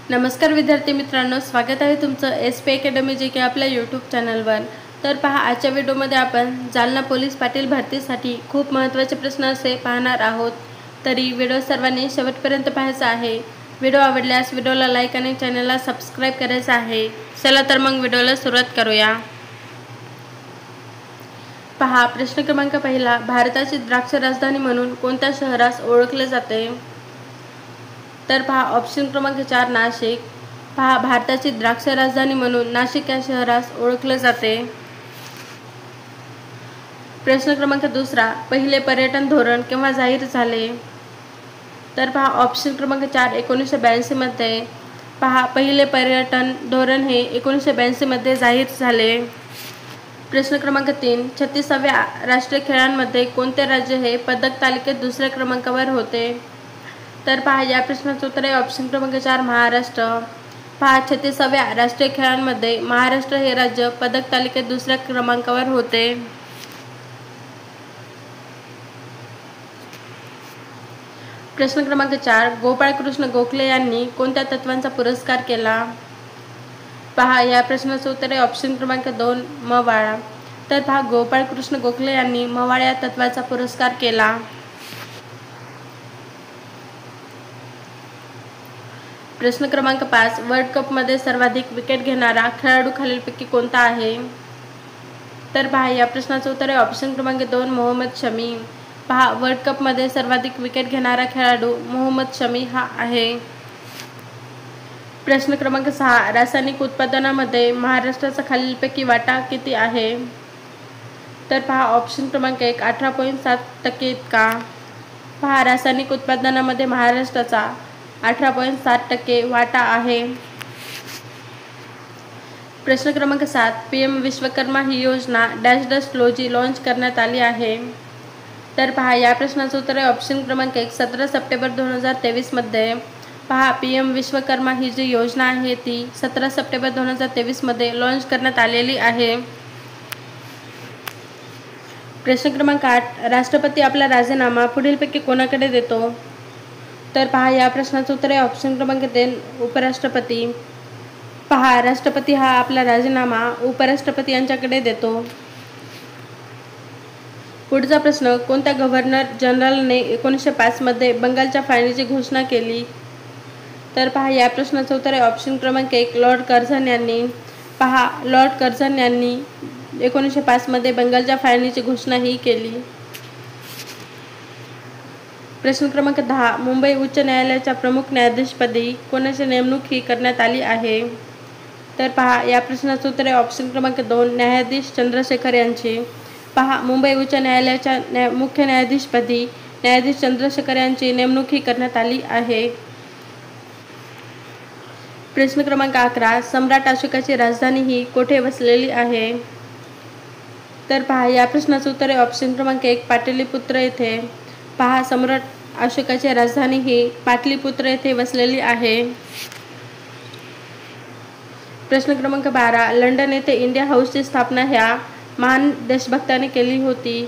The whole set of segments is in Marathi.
नमस्कार विद्यार्थी मित्रांनो, स्वागत आहे तुमचं SP अकॅडमी जे की आपल्या यूट्यूब चॅनलवर। तर पहा, आजच्या व्हिडिओमध्ये आपण जालना पोलीस पाटील भरतीसाठी खूप महत्त्वाचे प्रश्न असे पाहणार आहोत। तरी व्हिडिओ सर्वांनी शेवटपर्यंत पाहायचा आहे। व्हिडिओ आवडल्यास व्हिडिओला लाईक आणि चॅनलला सबस्क्राईब करायचं आहे। चला तर मग व्हिडिओला सुरुवात करूया। पहा, प्रश्न क्रमांक पहिला, भारताची द्राक्ष राजधानी म्हणून कोणत्या शहरास ओळखले जाते? तर पहा, ऑप्शन क्रमांक 4 नाशिक। पहा, भारताची द्राक्ष राजधानी म्हणून नाशिक या शहरास ओळखले जाते। प्रश्न क्रमांक दुसरा, पहिले पर्यटन धोरण केव्हा जाहीर झाले? तर पहा, ऑप्शन क्रमांक 4 1982 मध्ये। पहा, पहिले पर्यटन धोरण हे 1982 मध्ये जाहीर झाले। प्रश्न क्रमांक 3, 36व्या राष्ट्रीय खेळांमध्ये कोणते राज्य हे पदक तालिकेत दुसऱ्या क्रमांकावर होते? तर पहा, या प्रश्नाचं उत्तर आहे ऑप्शन क्रमांक 4 महाराष्ट्र। पहा, 36व्या राष्ट्रीय खेळांमध्ये महाराष्ट्र हे राज्य पदक तालिकेत दुसऱ्या क्रमांकावर होते। प्रश्न क्रमांक 4, गोपाळकृष्ण गोखले यांनी कोणत्या तत्वांचा पुरस्कार केला? पहा, या प्रश्नाचं उत्तर आहे ऑप्शन क्रमांक 2 मवाळ। तर पहा, गोपाळकृष्ण गोखले यांनी मवाळ या तत्वाचा पुरस्कार केला। प्रश्न क्रमांक 5, वर्ल्ड कप मध्ये सर्वाधिक विकेट घेणारा खेळाडू खालीलपैकी कोणता आहे? तर पहा, या प्रश्नाचं उत्तर आहे ऑप्शन क्रमांक 2 मोहम्मद शमी। पहा, वर्ल्ड कप मध्ये सर्वाधिक विकेट घेणारा खेळाडू मोहम्मद शमी हा आहे। प्रश्न क्रमांक 6, रासायनिक उत्पादनामध्ये महाराष्ट्राचा खालीलपैकी वाटा किती आहे? तर पहा, ऑप्शन क्रमांक 1 18.7% इतका। पहा, रासायनिक उत्पादनामध्ये महाराष्ट्राचा 18.7% वाटा आहे। प्रश्न क्रमांक 7, PM विश्वकर्मा ही योजना डॅश रोजी लॉन्च करण्यात आली आहे? तर पहा, या प्रश्नाचं उत्तर आहे ऑप्शन क्रमांक 1 17 सप्टेंबर 2023 मध्ये। पहा, PM विश्वकर्मा ही जी योजना आहे ती 17 सप्टेंबर 2023 मध्ये लॉन्च करण्यात आलेली आहे। प्रश्न क्रमांक 8, राष्ट्रपती आपला राजीनामा पुढीलपैकी कोणाकडे देतो? तर पहा, या प्रश्नाचं उत्तर आहे ऑप्शन क्रमांक 3 उपराष्ट्रपती। पहा, राष्ट्रपती हा आपला राजीनामा उपराष्ट्रपती यांच्याकडे देतो। पुढचा प्रश्न, कोणत्या गव्हर्नर जनरलने 1905 मध्ये बंगालच्या फाळणीची घोषणा केली? तर पहा, या प्रश्नाचं उत्तर आहे ऑप्शन क्रमांक 1 लॉर्ड कर्झन यांनी। पहा, लॉर्ड कर्झन यांनी 1905 मध्ये बंगालच्या फाळणीची घोषणा ही केली। प्रश्न क्रमांक 10, मुंबई उच्च न्यायालयाच्या प्रमुख न्यायाधीशपदी कोणाची नेमणूक ही करण्यात आली आहे? तर पहा, या प्रश्नाचं उत्तर आहे ऑप्शन क्रमांक 2 न्यायाधीश चंद्रशेखर यांची। पहा, मुंबई उच्च न्यायालयाच्या मुख्य न्यायाधीशपदी न्यायाधीश चंद्रशेखर यांची नेमणूक ही करण्यात आली आहे। प्रश्न क्रमांक 11, सम्राट अशोकाची राजधानी ही कोठे वसलेली आहे? तर पहा, या प्रश्नाचं उत्तर आहे ऑप्शन क्रमांक 1 पाटलीपुत्र येथे। पहा, सम्राट अशोकाची राजधानी ही पाटलीपुत्र येथे वसलेली आहे। प्रश्न क्रमांक 12, लंडन येथे इंडिया हाऊसची स्थापना ह्या महान देशभक्ताने केली होती?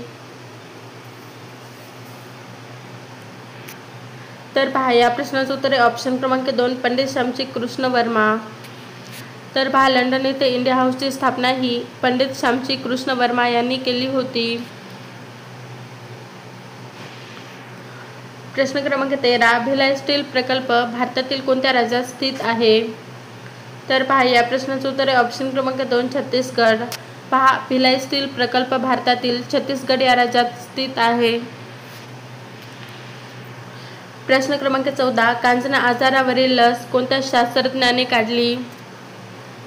तर पहा, या प्रश्नाचं उत्तर आहे ऑप्शन क्रमांक 2 पंडित श्यामजी कृष्ण वर्मा। तर पहा, लंडन येथे इंडिया हाऊसची स्थापना ही पंडित श्यामजी कृष्ण वर्मा यांनी केली होती। प्रश्न क्रमांक 13, भिलाई स्टील प्रकल्प भारतातील कोणत्या राज्यात स्थित आहे? तर पहा, या प्रश्नाचं उत्तर आहे ऑप्शन क्रमांक 2 छत्तीसगड। पहा, भिलाई स्टील प्रकल्प भारतातील छत्तीसगड या राज्यात स्थित आहे। प्रश्न क्रमांक 14, कांजण्या आजारावरील लस कोणत्या शास्त्रज्ञाने काढली?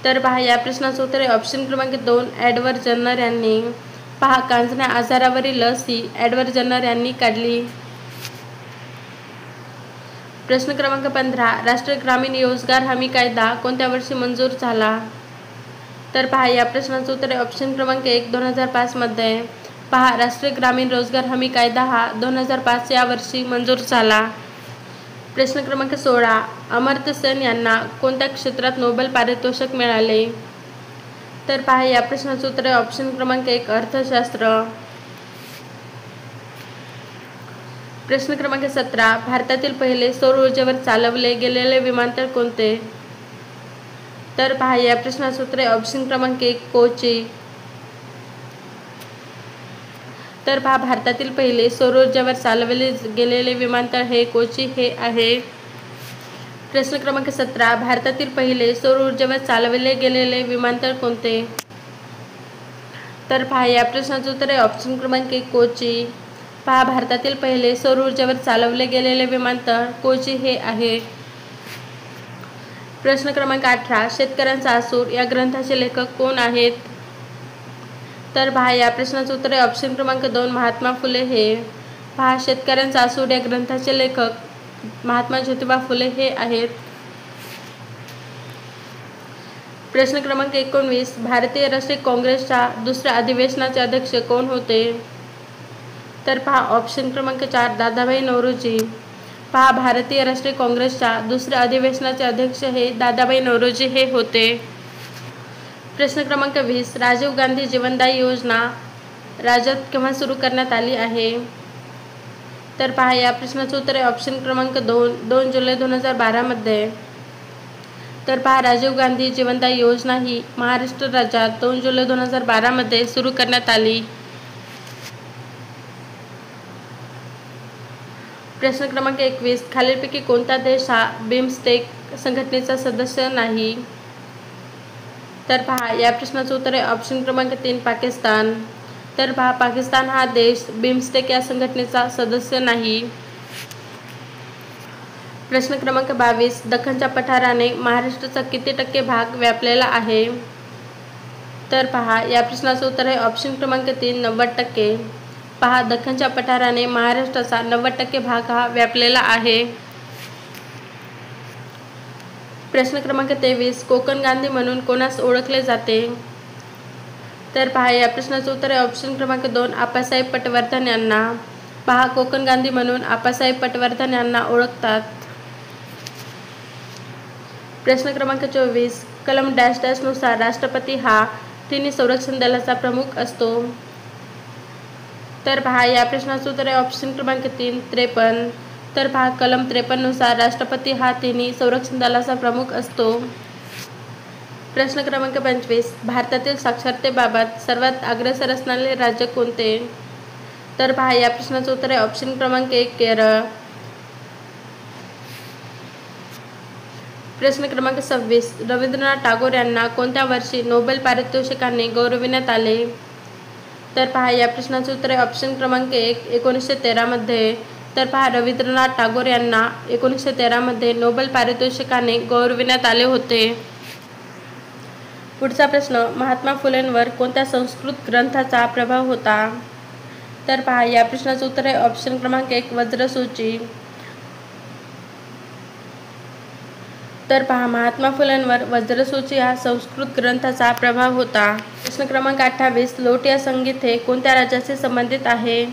तर पहा, या प्रश्नाचं उत्तर आहे ऑप्शन क्रमांक 2 एडवर्ड जन्नर यांनी। पहा, कांजण्या आजारावरील लस ही एडवर्ड जन्नर यांनी काढली। प्रश्न क्रमांक 15, राष्ट्रीय ग्रामीण रोजगार हमी कायदा कोणत्या वर्षी मंजूर झाला? तर पहा, या प्रश्नाचं उत्तर आहे ऑप्शन क्रमांक 1 2005 मध्ये। पहा, राष्ट्रीय ग्रामीण रोजगार हमी कायदा हा 2005 या वर्षी मंजूर झाला। प्रश्न क्रमांक 16, अमर्त्य सेन यांना कोणत्या क्षेत्रात नोबेल पारितोषिक मिळाले? तर पहा, या प्रश्नाचं उत्तर आहे ऑप्शन क्रमांक 1 अर्थशास्त्र। प्रश्न क्रमांक 17, भारतातील पहिले सौर ऊर्जेवर चालवले गेलेले विमानतळ कोणते? तर पहा या प्रश्नाचं उत्तर आहे ऑप्शन क्रमांक 1 कोची. तर पहा भारतातील पहिले सौर ऊर्जेवर चालवले गेलेले विमानतळ हे कोची हे आहे. प्रश्न क्रमांक 17 भारतातील पहिले सौर ऊर्जेवर चालवले गेलेले विमानतळ कोणते. तर पहा या प्रश्नाचं उत्तर आहे ऑप्शन क्रमांक 1 कोची. पहा भारतातील पहिले सौर ऊर्जेवर चालवले गेलेले विमानतळ कोची हे आहे. प्रश्न क्रमांक 18 शेतकऱ्यांचा असूर या ग्रंथाचे लेखक कोण आहेत. तर पहा या प्रश्नाचं उत्तर आहे ऑप्शन क्रमांक 2 महात्मा फुले हे. पहा शेतकऱ्यांचा असूर या ग्रंथाचे लेखक महात्मा ज्योतिबा फुले हे आहेत. प्रश्न क्रमांक 19 भारतीय राष्ट्रीय काँग्रेसच्या दुसऱ्या अधिवेशनाचे अध्यक्ष कोण होते. तर पहा ऑप्शन क्रमांक 4 दादाभाई नौरोजी. पहा भारतीय राष्ट्रीय काँग्रेसच्या दुसऱ्या अधिवेशनाचे अध्यक्ष हे दादाभाई नौरोजी हे होते. प्रश्न क्रमांक 20 राजीव गांधी जीवनदायी योजना राज्यात केव्हा सुरू करण्यात आली आहे. तर पहा या प्रश्नाचं उत्तर आहे ऑप्शन क्रमांक 2 जुलै 2012 मध्ये. तर पहा राजीव गांधी जीवनदायी योजना ही महाराष्ट्र राज्यात 2 जुलै 2012 मध्ये सुरू करण्यात आली. प्रश्न क्रमांक 21 खालीलपैकी कोणता देश हा बिमस्टेक संघटनेचा सदस्य नाही. तर पहा या प्रश्नाचं उत्तर आहे ऑप्शन क्रमांक 3 पाकिस्तान. तर पहा पाकिस्तान हा देश बिमस्टेक या संघटनेचा सदस्य नाही. प्रश्न क्रमांक 22 दख्खनच्या पठाराने महाराष्ट्राचा किती टक्के भाग व्यापलेला आहे. तर पहा या प्रश्नाचं उत्तर आहे ऑप्शन क्रमांक 3 90%. पहा दख्खनच्या पठाराने महाराष्ट्राचा 90% भाग हा व्यापलेला आहे. प्रश्न क्रमांक 23 कोकण गांधी म्हणून कोणास ओळखले जाते. तर पहा या प्रश्नाचं उत्तर आहे ऑप्शन क्रमांक 2 आप्पासाहेब पटवर्धन यांना. पहा कोकण गांधी म्हणून आप्पासाहेब पटवर्धन यांना ओळखतात. प्रश्न क्रमांक 24 कलम डॅश डॅश नुसार राष्ट्रपती हा तिन्ही संरक्षण दलाचा प्रमुख असतो. तर पहा या प्रश्नाचं उत्तर आहे ऑप्शन क्रमांक 3 53. तर पहा कलम 53 नुसार राष्ट्रपती हा तिन्ही संरक्षण दलाचा प्रमुख असतो. प्रश्न क्रमांक 25 भारतातील साक्षरतेबाबत सर्वात अग्रेसर असणारे राज्य कोणते. तर पहा या प्रश्नाचं उत्तर आहे ऑप्शन क्रमांक 1 केरळ. प्रश्न क्रमांक 26 रवींद्रनाथ टागोर यांना कोणत्या वर्षी नोबेल पारितोषिकाने गौरविण्यात आले. तर पहा या प्रश्नाचं उत्तर आहे ऑप्शन क्रमांक 1 1913 मध्ये. तर पहा रवींद्रनाथ टागोर यांना 1913 मध्ये नोबेल पारितोषिकाने गौरविण्यात आले होते. पुढचा प्रश्न महात्मा फुलेंवर कोणत्या संस्कृत ग्रंथाचा प्रभाव होता. तर पहा या प्रश्नाचं उत्तर आहे ऑप्शन क्रमांक 1 वज्रसूची. तर पहा महात्मा फुलेंवर वज्रसूची हा संस्कृत ग्रंथाचा प्रभाव होता. प्रश्न क्रमांक 28 लोटिया संगीत हे कोणत्या राज्याशी संबंधित आहे.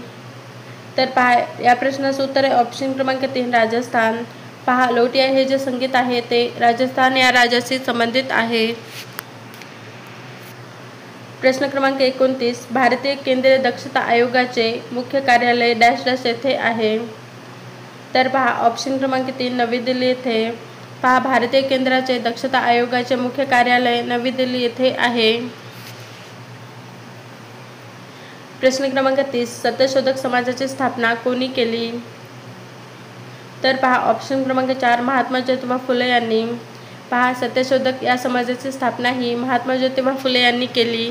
तर पहा या प्रश्नाचं उत्तर आहे ऑप्शन क्रमांक 3 राजस्थान. पहा लोटिया हे जे संगीत आहे ते राजस्थान या राज्याशी संबंधित आहे. प्रश्न क्रमांक 29 भारतीय केंद्रीय दक्षता आयोगाचे मुख्य कार्यालय डॅश डॅश येथे आहे. तर पहा ऑप्शन क्रमांक 3 नवी दिल्ली येथे. पहा भारतीय केंद्राचे दक्षता आयोगाचे मुख्य कार्यालय नवी दिल्ली येथे आहे. प्रश्न क्रमांक 30 सत्यशोधक समाजाची स्थापना कोणी केली. तर पहा ऑप्शन क्रमांक 4 महात्मा ज्योतिबा फुले यांनी. पहा सत्यशोधक या समाजाची स्थापना ही महात्मा ज्योतिबा फुले यांनी केली.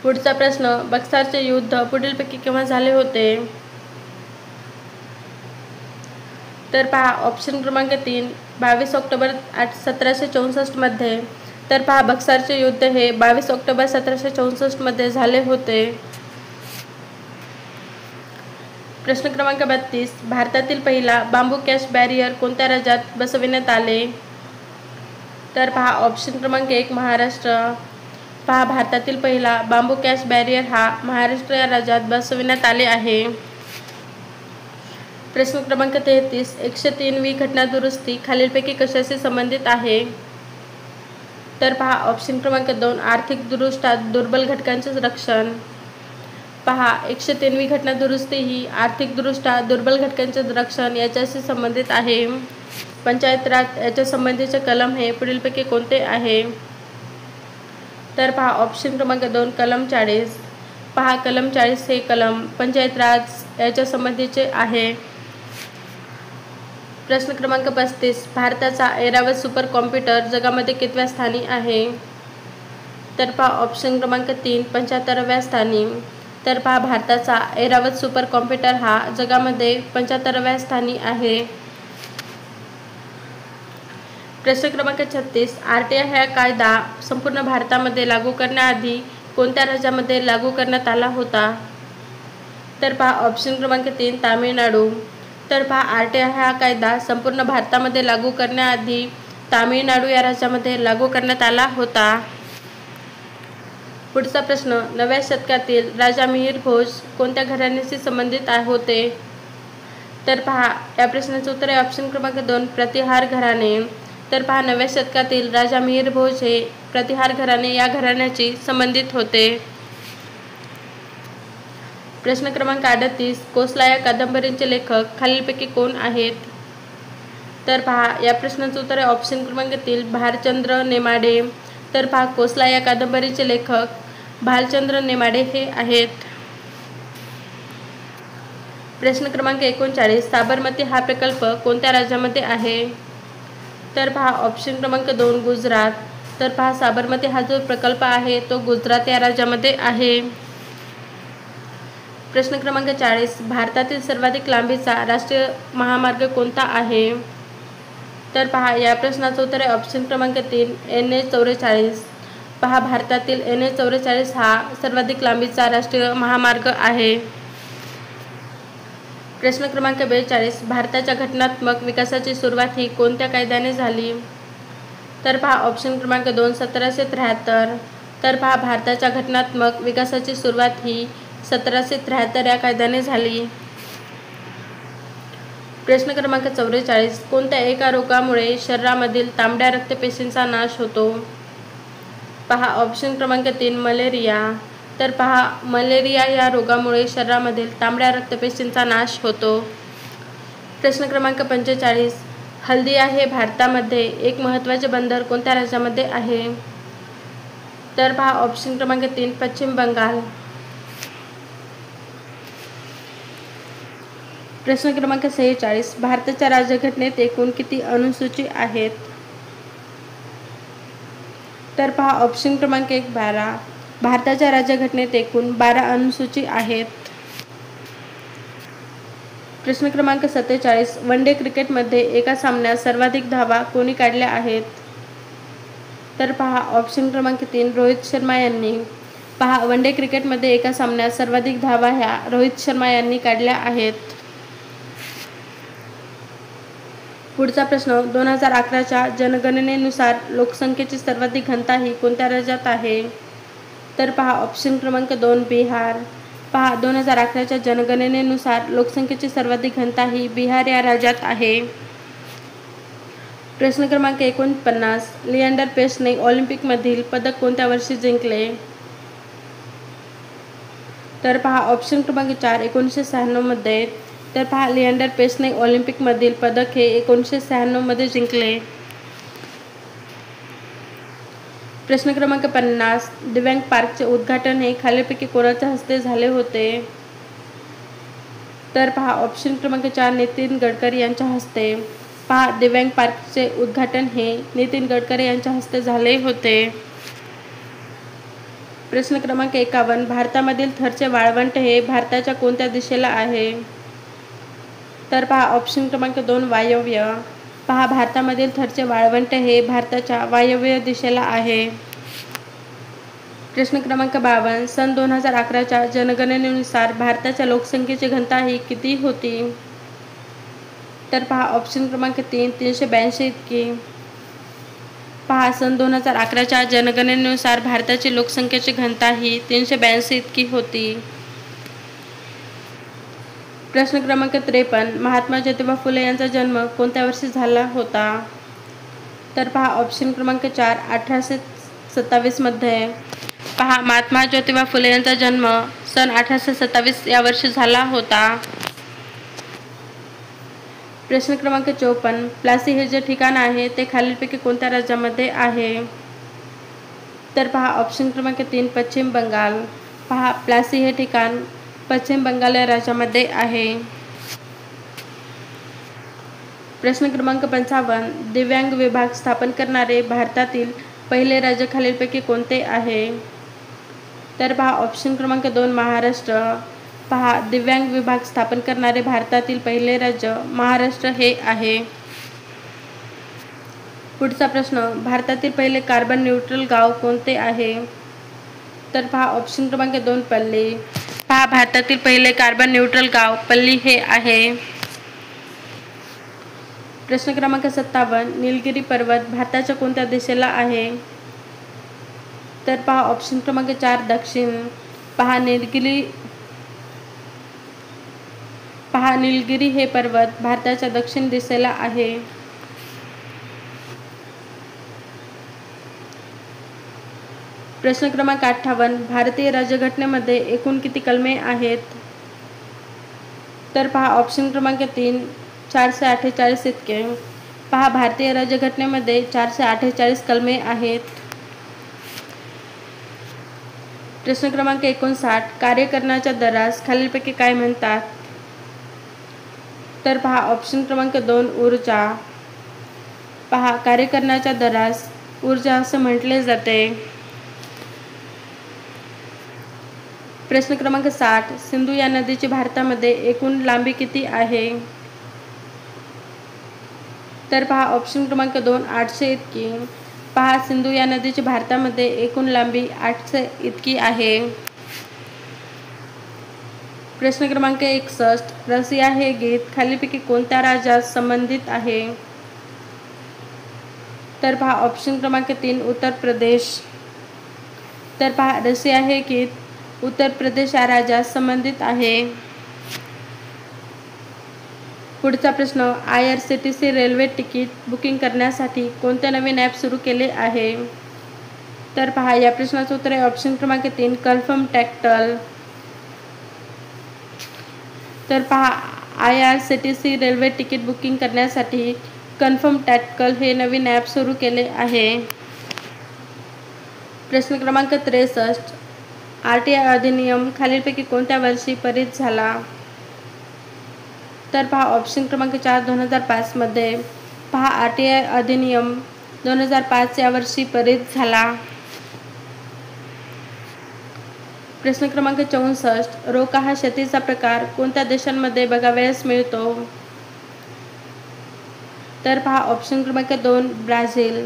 पुढचा प्रश्न बक्सरचे युद्ध पुढीलपैकी केव्हा झाले होते. तर पहा ऑप्शन क्रमांक 3 22 ऑक्टोबर 1764 मध्ये. तर पहा बक्सरचे युद्ध हे 22 ऑक्टोबर 1764 मध्ये झाले होते. प्रश्न क्रमांक 32 भारतातील पहिला बांबू कॅश बॅरियर कोणत्या राज्यात बसविण्यात आले. तर पहा ऑप्शन क्रमांक 1 महाराष्ट्र. पहा भारतातील पहिला बांबू कॅश बॅरियर हा महाराष्ट्र या राज्यात बसविण्यात आले आहे. प्रश्न क्रमांक 33 103वी घटना दुरुस्ती खालीलपैकी कशाशी संबंधित आहे. तर पहा ऑप्शन क्रमांक 2 आर्थिक दृष्ट्या दुर्बल घटकांचे रक्षण. पहा 103वी घटना दुरुस्ती ही आर्थिक दृष्ट्या दुर्बल घटकांचे रक्षण याच्याशी संबंधित आहे. पंचायत राज याच्या संबंधीचे कलम हे पुढीलपैकी कोणते आहे? तर पहा ऑप्शन क्रमांक 2 कलम 40. पहा कलम 40 हे कलम पंचायत राज याच्या संबंधीचे आहे. प्रश्न क्रमांक 35 भारताचा ऐरावत सुपर कॉम्प्युटर जगामध्ये कितव्या स्थानी आहे? तर पहा ऑप्शन क्रमांक 3 75व्या स्थानी. तर पहा भारताचा ऐरावत सुपर कॉम्प्युटर हा जगामध्ये 75व्या स्थानी आहे. प्रश्न क्रमांक 36 RTI हा कायदा संपूर्ण भारतामध्ये लागू करण्याआधी कोणत्या राज्यामध्ये लागू करण्यात आला होता? तर पहा ऑप्शन क्रमांक 3 तामिळनाडू. तर पहा RTI हा कायदा संपूर्ण भारतामध्ये लागू करण्याआधी तामिळनाडू या राज्यामध्ये लागू करण्यात आला होता. पुढचा प्रश्न 9व्या शतकातील राजा मिहिर भोज कोणत्या घराण्याशी संबंधित होते? तर पहा या प्रश्नाचे उत्तर आहे ऑप्शन क्रमांक 2 प्रतिहार घराणे. तर पहा 9व्या शतकातील राजा मिहिर भोज हे प्रतिहार घराणे या घराण्याशी संबंधित होते. प्रश्न क्रमांक 38 कोसला या कादंबरीचे लेखक खालीलपैकी कोण आहेत? तर पहा या प्रश्नाचे उत्तर आहे ऑप्शन क्रमांक 3 भालचंद्र नेमाडे. तर पहा कोसला या कादंबरीचे लेखक भालचंद्र नेमाडे हे आहेत. प्रश्न क्रमांक 39 साबरमती हा प्रकल्प कोणत्या राज्यामध्ये आहे? तर पहा ऑप्शन क्रमांक 2 गुजरात. तर पहा साबरमती हा जो प्रकल्प आहे तो गुजरात या राज्यामध्ये आहे. प्रश्न क्रमांक 40 भारतातील सर्वाधिक लांबीचा राष्ट्रीय महामार्ग कोणता आहे? तर पहा या प्रश्नाचं उत्तर आहे ऑप्शन क्रमांक 3 NH44. पहा भारतातील NH44 हा सर्वाधिक लांबीचा राष्ट्रीय महामार्ग आहे. प्रश्न क्रमांक 42 भारताच्या घटनात्मक विकासाची सुरुवात ही कोणत्या कायद्याने झाली? तर पहा ऑप्शन क्रमांक 2 1773. तर पहा भारताच्या घटनात्मक विकासाची सुरुवात ही 1773 या कायद्याने झाली. प्रश्न क्रमांक 44 कोणत्या एका रोगामुळे शरीरामधील तांबड्या रक्तपेशींचा नाश होतो? पहा ऑप्शन क्रमांक 3 मलेरिया. तर पहा मलेरिया या रोगामुळे शरीरामधील तांबड्या रक्तपेशींचा नाश होतो. प्रश्न क्रमांक 45 हल्दिया हे भारतामध्ये एक महत्त्वाचे बंदर कोणत्या राज्यामध्ये आहे? तर पहा ऑप्शन क्रमांक 3 पश्चिम बंगाल. प्रश्न क्रमांक 46 भारताच्या राज्यघटनेत एकूण किती अनुसूची आहेत? तर पहा ऑप्शन क्रमांक 1 12. भारताच्या राज्यघटनेत एकूण 12 अनुसूची आहेत. प्रश्न क्रमांक 47 वन डे क्रिकेटमध्ये एका सामन्यात सर्वाधिक धावा कोणी काढल्या आहेत? तर पहा ऑप्शन क्रमांक 3 रोहित शर्मा यांनी. पहा वन डे क्रिकेटमध्ये एका सामन्यात सर्वाधिक धावा ह्या रोहित शर्मा यांनी काढल्या आहेत. पुढचा प्रश्न 2011च्या जनगणनेनुसार लोकसंख्येची सर्वाधिक घनता ही कोणत्या राज्यात आहे? तर पहा ऑप्शन क्रमांक 2 बिहार. पहा 2011च्या जनगणनेनुसार लोकसंख्येची सर्वाधिक घनता ही बिहार या राज्यात आहे. प्रश्न क्रमांक 49 लिएंडर पेसने ऑलिम्पिकमधील पदक कोणत्या वर्षी जिंकले? तर पहा ऑप्शन क्रमांक 4 1996 मध्ये. तर पहा लिएंडर पेसने ऑलिम्पिकमधील पदक हे 1996 मध्ये जिंकले. प्रश्न क्रमांक 50 दिव्यांग पार्कचे उद्घाटन हे खालीलपैकी कोणाच्या हस्ते झाले होते? तर पहा ऑप्शन क्रमांक 4 नितीन गडकरी यांच्या हस्ते. पहा दिव्यांग पार्कचे उद्घाटन हे नितीन गडकरी यांच्या हस्ते झाले होते. प्रश्न क्रमांक 51 भारतामधील थरचे वाळवंट हे भारताच्या कोणत्या दिशेला आहे? तर पहा ऑप्शन क्रमांक 2 वायव्य. पहा भारतामधील थरचे वाळवंट हे भारताच्या वायव्य दिशेला आहे. प्रश्न क्रमांक 52 सन 2011च्या जनगणनेनुसार भारताच्या लोकसंख्येची घनता ही किती होती? तर पहा ऑप्शन क्रमांक 3 382 इतकी. पहा सन 2011च्या जनगणनेनुसार भारताची लोकसंख्येची घनता ही 382 इतकी होती. प्रश्न क्रमांक 53 महात्मा ज्योतिबा फुले यांचा जन्म कोणत्या वर्षी झाला होता? तर पहा ऑप्शन क्रमांक 4 1827 मध्ये. पहा महात्मा ज्योतिबा फुले यांचा जन्म सन 1827 या वर्षी झाला होता. प्रश्न क्रमांक 54, प्लासी हे जे ठिकाण आहे ते खालीलपैकी कोणत्या राज्यामध्ये आहे? तर पहा ऑप्शन क्रमांक 3 पश्चिम बंगाल. पहा प्लासी हे ठिकाण पश्चिम बंगाल या राज्यामध्ये आहे. प्रश्न क्रमांक 55, दिव्यांग विभाग स्थापन करणारे भारतातील पहिले राज्य खालीलपैकी कोणते आहे? तर पहा ऑप्शन क्रमांक 2 महाराष्ट्र. पहा दिव्यांग विभाग स्थापन करणारे भारतातील पहिले राज्य महाराष्ट्र हे आहे. पुढचा प्रश्न, भारतातील पहिले कार्बन न्यूट्रल गाव कोणते आहे? तर पहा ऑप्शन क्रमांक 2 पल्ली. पहा भारतातील पहिले कार्बन न्यूट्रल गाव पल्ली हे आहे. प्रश्न क्रमांक 57, निलगिरी पर्वत भारताच्या कोणत्या दिशेला आहे? तर पहा ऑप्शन क्रमांक 4 दक्षिण. पहा निलगिरी हे पर्वत भारताच्या दक्षिण दिशेला आहे. प्रश्न क्रमांक 58, भारतीय राज्यघटनेमध्ये एकूण किती कलमे आहेत? तर पहा ऑप्शन क्रमांक 3 448 इतके. पहा भारतीय राज्यघटनेमध्ये 448 कलमे आहेत. प्रश्न क्रमांक 59, कार्यकरणाच्या दरास खालीलपैकी काय म्हणतात? तर पहा ऑप्शन क्रमांक 2 ऊर्जा. पहा कार्यकरणाच्या दरास ऊर्जा असे म्हटले जाते. प्रश्न क्रमांक 60, सिंधू या नदीची भारतामध्ये एकूण लांबी किती आहे? तर पहा ऑप्शन क्रमांक 2 800 इतकी. पहा सिंधू या नदीची भारतामध्ये एकूण लांबी 800 इतकी आहे. प्रश्न क्रमांक 61, रसिया हे गीत खालीलपैकी कोणत्या राज्यात संबंधित आहे? तर पहा ऑप्शन क्रमांक 3 उत्तर प्रदेश. तर पहा रसिया हे गीत उत्तर प्रदेश या राज्यात संबंधित आहे. पुढचा प्रश्न, IRCTC रेल्वे तिकीट बुकिंग करण्यासाठी कोणते नवीन ॲप सुरू केले आहे? तर पहा या प्रश्नाचं उत्तर आहे ऑप्शन क्रमांक 3 कन्फर्म टॅक्टल. तर पहा IRCTC रेल्वे तिकीट बुकिंग करण्यासाठी कन्फर्म टॅक्टल हे नवीन ॲप सुरू केले आहे. प्रश्न क्रमांक 63, RTI अधिनियम खालीलपैकी कोणत्या वर्षी पारित झाला? तर पहा ऑप्शन क्रमांक 4 2005 मध्ये. पहा RTI अधिनियम 2005 या वर्षी पारित झाला. प्रश्न क्रमांक 64, रोका हा शेतीचा प्रकार कोणत्या देशांमध्ये बघावयास मिळतो? तर पहा ऑप्शन क्रमांक 2 ब्राझील.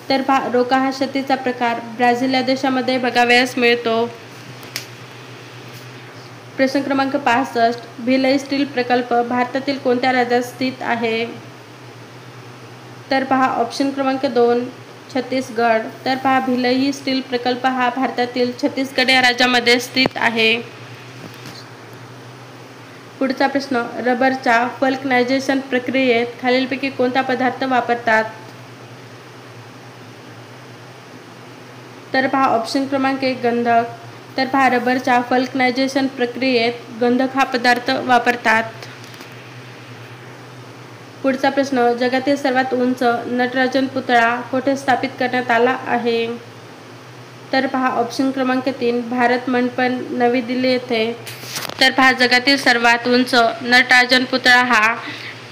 तर पहा रोका हा शेतीचा प्रकार ब्राझील या देशामध्ये बघावयास मिळतो. प्रश्न क्रमांक 65, भिलाई स्टील प्रकल्प भारतातील कोणत्या राज्यात स्थित आहे? तर पहा ऑप्शन क्रमांक 2 छत्तीसगड. तर पहा भिलाई स्टील प्रकल्प हा भारतातील छत्तीसगड या राज्यामध्ये स्थित आहे. पुढचा प्रश्न, रबरच्या व्हल्कनायझेशन प्रक्रियेत खालीलपैकी कोणता पदार्थ वापरतात? तर पहा ऑप्शन क्रमांक 1 गंधक. तर पहा रबरच्या व्हल्कनायझेशन प्रक्रियेत गंधक हा पदार्थ वापरतात. पुढचा प्रश्न, जगातील सर्वात उंच नटराजन पुतळा कोठे स्थापित करण्यात आला आहे? तर पहा ऑप्शन क्रमांक 3 भारत मंडपम नवी दिल्ली येथे. तर पहा जगातील सर्वात उंच नटराजन पुतळा हा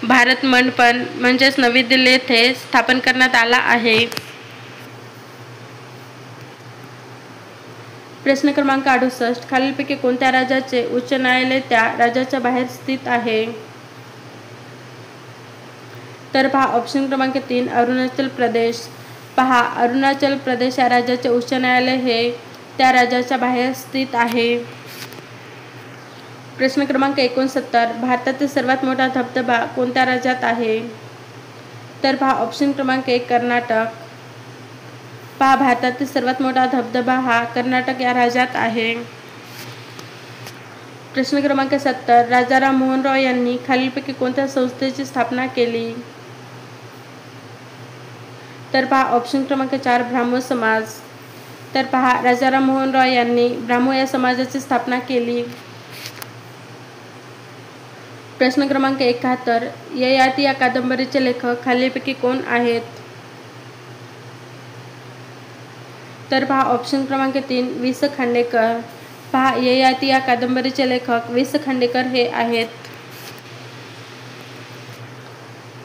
भारत मंडपम म्हणजेच नवी दिल्ली येथे स्थापन करण्यात आला आहे. प्रश्न क्रमांक 68, खालीलपैकी कोणत्या राज्याचे उच्च न्यायालय त्या राज्याच्या बाहेर स्थित आहे? तर पहा ऑप्शन क्रमांक 3 अरुणाचल प्रदेश. पहा अरुणाचल प्रदेश या राज्याचे उच्च न्यायालय हे त्या राज्याच्या बाहेर स्थित आहे. प्रश्न क्रमांक 69, भारतातील सर्वात मोठा धबधबा कोणत्या राज्यात आहे? तर पहा ऑप्शन क्रमांक 1 कर्नाटक. पहा भारतातील सर्वात मोठा धबधबा हा कर्नाटक या राज्यात आहे. प्रश्न क्रमांक 70, राजा राम मोहन रॉय यांनी खालीलपैकी कोणत्या संस्थेची स्थापना केली? तर पहा ऑप्शन क्रमांक 4 ब्राह्मो समाज. तर पहा राजाराम मोहन रॉय यांनी ब्राह्मो या समाजाची स्थापना केली. प्रश्न क्रमांक 71, ययाती या कादंबरीचे लेखक खालीलपैकी कोण आहेत? तर पहा ऑप्शन क्रमांक 3 वि. स. खांडेकर. पहा ययाती या कादंबरीचे लेखक वि. स. खांडेकर हे आहेत.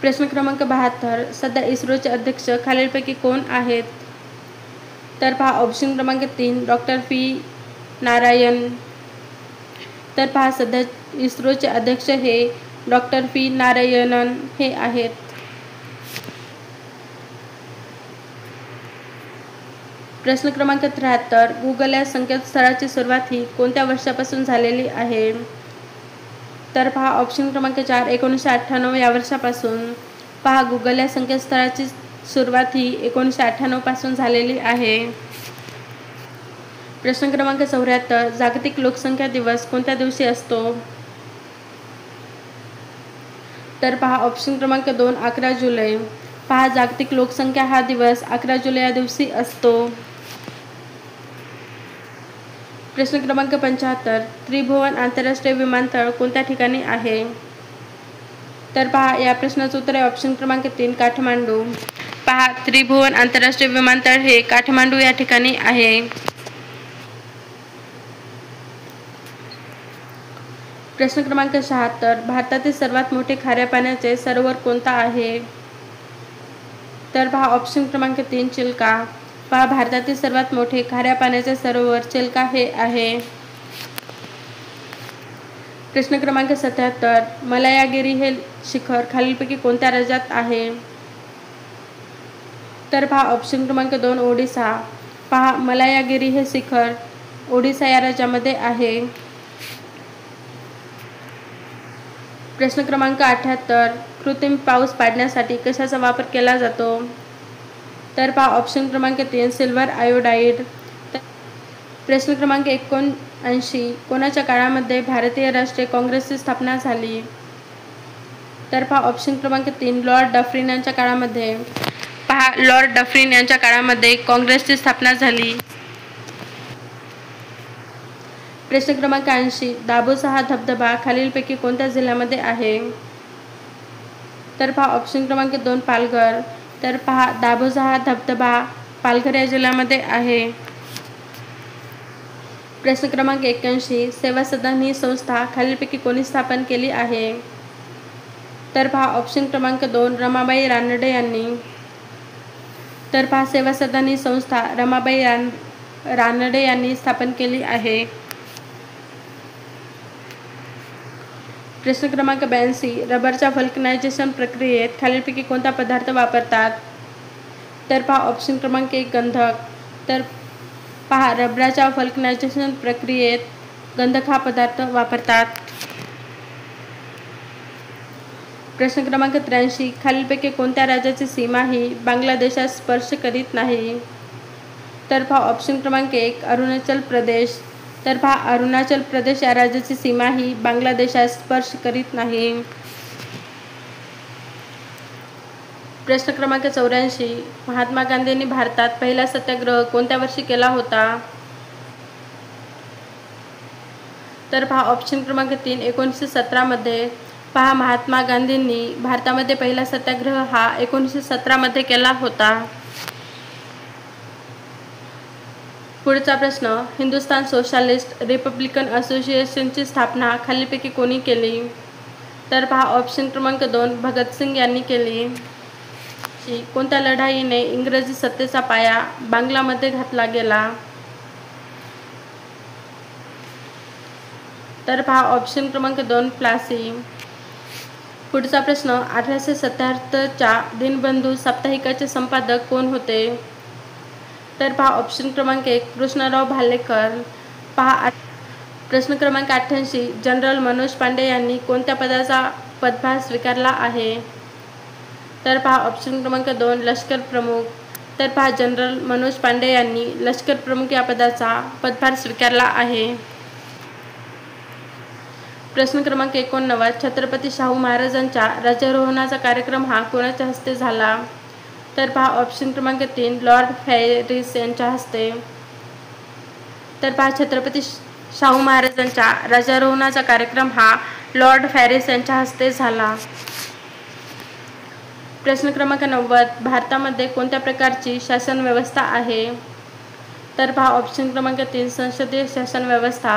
प्रश्न क्रमांक 72, सध्या इस्रोचे अध्यक्ष खालीलपैकी कोण आहेत? तर पहा ऑप्शन क्रमांक 3 डॉक्टर पी. नारायण. तर पहा सध्या इस्रोचे अध्यक्ष हे डॉक्टर पी. नारायणन हे आहेत. प्रश्न क्रमांक 73, गुगल या संकेतस्थळाची सुरुवात ही कोणत्या वर्षापासून झालेली आहे? तर पहा ऑप्शन क्रमांक 4 1998 या वर्षापासून. पहा गुगल या संकेतस्थळाची सुरुवात ही 1998 पासून झालेली आहे. प्रश्न क्रमांक 74, जागतिक लोकसंख्या दिवस कोणत्या दिवशी असतो? तर पहा ऑप्शन क्रमांक 2 11 जुलै. पहा जागतिक लोकसंख्या हा दिवस 11 जुलै या दिवशी असतो. प्रश्न क्रमांक 75, त्रिभुवन आंतरराष्ट्रीय विमानतळ कोणत्या ठिकाणी आहे? तर पहा या प्रश्नाचं उत्तर आहे ऑप्शन क्रमांक 3 काठमांडू. पहा त्रिभुवन आंतरराष्ट्रीय विमानतळ हे काठमांडू या ठिकाणी आहे. प्रश्न क्रमांक 76, भारतातील सर्वात मोठे खाऱ्या पाण्याचे सरोवर कोणता आहे? तर पहा ऑप्शन क्रमांक 3 चिल्का. पहा भारतातील सर्वात मोठे खाऱ्या पाण्याचे सरोवर चिल्का हे आहे. प्रश्न क्रमांक 77, मलायागिरी हे शिखर खालीलपैकी कोणत्या राज्यात आहे? तर पहा ऑप्शन क्रमांक 2 ओडिसा. पहा मलायागिरी हे शिखर ओडिसा या राज्यामध्ये आहे. प्रश्न क्रमांक 78, कृत्रिम पाऊस पाडण्यासाठी कशाचा वापर केला जातो? तर पहा ऑप्शन क्रमांक 3 सिल्वर आयोडाईड. प्रश्न क्रमांक 79, कोणाच्या काळामध्ये भारतीय राष्ट्रीय काँग्रेसची स्थापना झाली? तर पहा ऑप्शन क्रमांक 3 लॉर्ड डफरिन यांच्या काळामध्ये. पहा लॉर्ड डफरिन यांच्या काळामध्ये काँग्रेसची स्थापना झाली. प्रश्न क्रमांक 80, दाभोसा हा धबधबा खालीलपैकी कोणत्या जिल्ह्यामध्ये आहे? तर पहा ऑप्शन क्रमांक 2 पालघर. तर पहा दाभोसा हा धबधबा पालघर या जिल्ह्यामध्ये आहे. प्रश्न क्रमांक 81, सेवा सदन ही संस्था खालीलपैकी कोणी स्थापन केली आहे? तर पहा ऑप्शन क्रमांक 2 रमाबाई रानडे यांनी. तर पहा सेवा सदन ही संस्था रमाबाई रानडे यांनी स्थापन केली आहे. प्रश्न क्रमांक 82, रबरच्या व्हल्कनायझेशन प्रक्रियेत खालीलपैकी कोणता पदार्थ वापरतात? तर पहा ऑप्शन क्रमांक 1 गंधक. तर पहा रबराच्या व्हल्कनायझेशन प्रक्रियेत गंधक हा पदार्थ वापरतात. प्रश्न क्रमांक 83, खालीलपैकी कोणत्या राज्याची सीमा ही बांगलादेशात स्पर्श करीत नाही? तर पहा ऑप्शन क्रमांक 1 अरुणाचल प्रदेश. तर पहा अरुणाचल प्रदेश या राज्याची सीमा ही बांगलादेशात स्पर्श करीत नाही. प्रश्न क्रमांक 84, महात्मा गांधींनी भारतात पहिला सत्याग्रह कोणत्या वर्षी केला होता? तर पहा ऑप्शन क्रमांक 3 1917 मध्ये. पहा महात्मा गांधींनी भारतामध्ये पहिला सत्याग्रह हा 1917 मध्ये केला होता. पुढचा प्रश्न, हिंदुस्तान सोशलिस्ट रिपब्लिकन असोसिएशनची स्थापना खालीलपैकी कोणी केली? तर पहा ऑप्शन क्रमांक 2 भगतसिंग यांनी केली. कोणत्या लढाईने इंग्रजी सत्तेचा पाया बांगलामध्ये घातला गेला? तर पहा ऑप्शन क्रमांक 2 प्लासी. पुढचा प्रश्न, 1877च्या दीनबंधू साप्ताहिकाचे संपादक कोण होते? तर पहा ऑप्शन क्रमांक 1 कृष्णराव भालेकर. पहा प्रश्न क्रमांक 88, जनरल मनोज पांडे यांनी कोणत्या पदाचा पदभार स्वीकारला आहे? तर पहा ऑप्शन क्रमांक 2 लष्कर प्रमुख. तर पहा जनरल मनोज पांडे यांनी लष्कर प्रमुख या पदाचा पदभार स्वीकारला आहे. प्रश्न क्रमांक 89, छत्रपती शाहू महाराजांच्या राज्यारोहणाचा कार्यक्रम हा कोणाच्या हस्ते झाला? तर पहा ऑप्शन क्रमांक 3 लॉर्ड फॅरिस यांच्या हस्ते. तर पहा छत्रपती शाहू महाराजांच्या राज्यारोहणाचा कार्यक्रम हा लॉर्ड फॅरिस यांच्या हस्ते झाला. प्रश्न क्रमांक 90. भारतामध्ये कोणत्या प्रकारची शासन व्यवस्था आहे? तर पहा ऑप्शन क्रमांक 3 संसदीय शासन व्यवस्था,